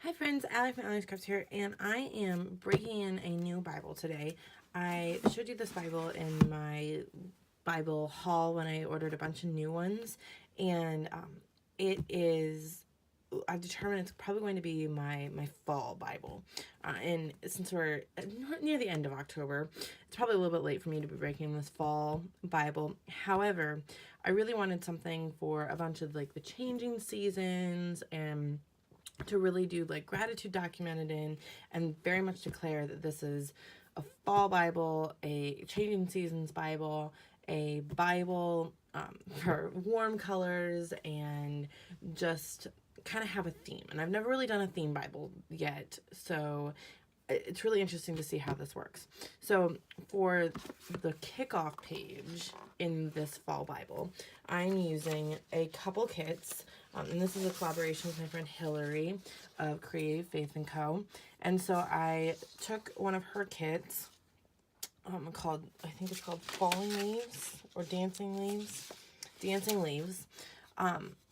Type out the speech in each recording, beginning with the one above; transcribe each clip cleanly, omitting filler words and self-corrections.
Hi friends, Allie from Allie's Crafts here, and I am breaking in a new Bible today. I showed you this Bible in my Bible haul when I ordered a bunch of new ones, and it is, I've determined it's probably going to be my fall Bible. And since we're near the end of October, it's probably a little bit late for me to be breaking this fall Bible. However, I really wanted something for a bunch of like the changing seasons and to really do like gratitude documented in and very much declare that this is a fall Bible, a changing seasons Bible, a Bible for warm colors, and just kind of have a theme. And I've never really done a theme Bible yet, so it's really interesting to see how this works. So for the kickoff page in this fall Bible, I'm using a couple kits, and this is a collaboration with my friend Hillary of Creative Faith & Co. And so I took one of her kits, called, I think it's called Falling Leaves or Dancing Leaves.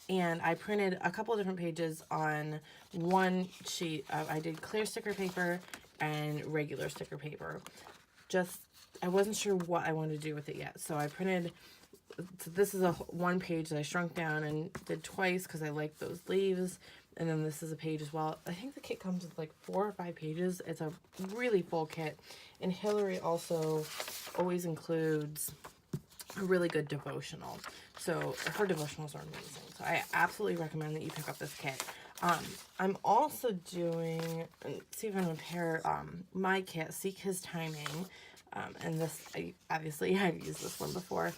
And I printed a couple of different pages on one sheet. I did clear sticker paper and regular sticker paper. I wasn't sure what I wanted to do with it yet. So I printed, so this is a one page that I shrunk down and did twice because I like those leaves. And then this is a page as well. I think the kit comes with like 4 or 5 pages. It's a really full kit. And Hillary also always includes a really good devotional. So her devotionals are amazing. So I absolutely recommend that you pick up this kit. I'm also doing, see if I can compare my kit, Seek His Timing. And this, obviously I've used this one before.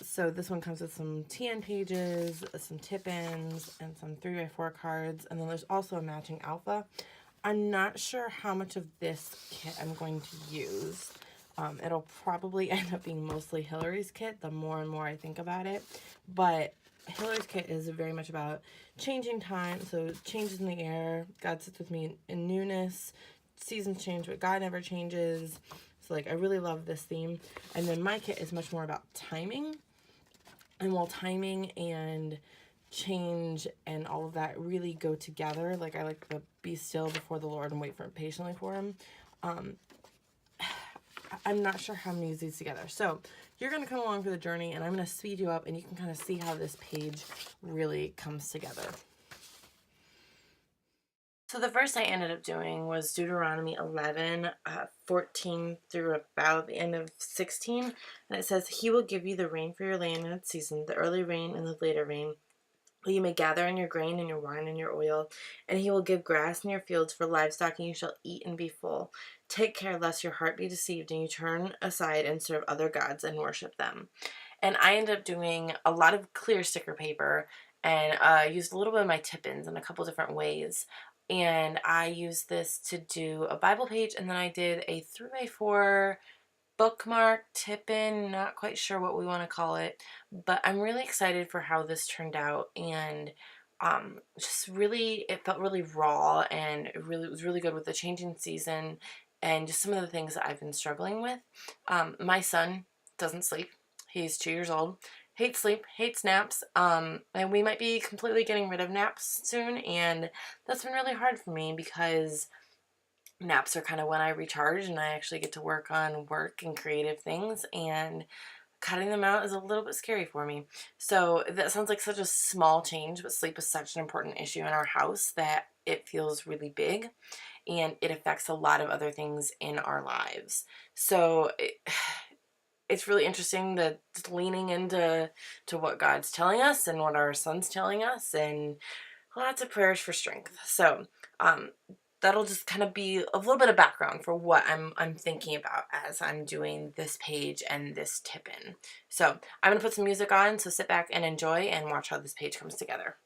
So this one comes with some TN pages, some tip-ins, and some 3x4 cards. And then there's also a matching alpha. I'm not sure how much of this kit I'm going to use. It'll probably end up being mostly Hillary's kit the more and more I think about it. But Hillary's kit is very much about changing time, so changes in the air. God sits with me in newness. Seasons change, but God never changes. So like I really love this theme. And then my kit is much more about timing. And while timing and change and all of that really go together, like I like to be still before the Lord and wait for patiently for him. I'm not sure how I'm going to use these together. So you're going to come along for the journey, and I'm going to speed you up, and you can kind of see how this page really comes together. So the first I ended up doing was Deuteronomy 11, 14 through about the end of 16. And it says, "He will give you the rain for your land in its season, the early rain and the later rain. You may gather in your grain and your wine and your oil, and he will give grass in your fields for livestock, and you shall eat and be full. Take care lest your heart be deceived, and you turn aside and serve other gods and worship them." And I ended up doing a lot of clear sticker paper and used a little bit of my tip-ins in a couple different ways. And I used this to do a Bible page, and then I did a 3x4 bookmark, tip-in, not quite sure what we want to call it, but I'm really excited for how this turned out. And just really, it felt really raw, and it was really good with the changing season and just some of the things that I've been struggling with. My son doesn't sleep. He's 2 years old. Hates sleep, hates naps, and we might be completely getting rid of naps soon, and that's been really hard for me because naps are kind of when I recharge and I actually get to work on work and creative things, and cutting them out is a little bit scary for me. So that sounds like such a small change, but sleep is such an important issue in our house that it feels really big, and it affects a lot of other things in our lives. So it's really interesting that leaning into what God's telling us and what our son's telling us, and lots of prayers for strength. So that'll just kind of be a little bit of background for what I'm thinking about as I'm doing this page and this tip in. So I'm gonna put some music on, so sit back and enjoy and watch how this page comes together.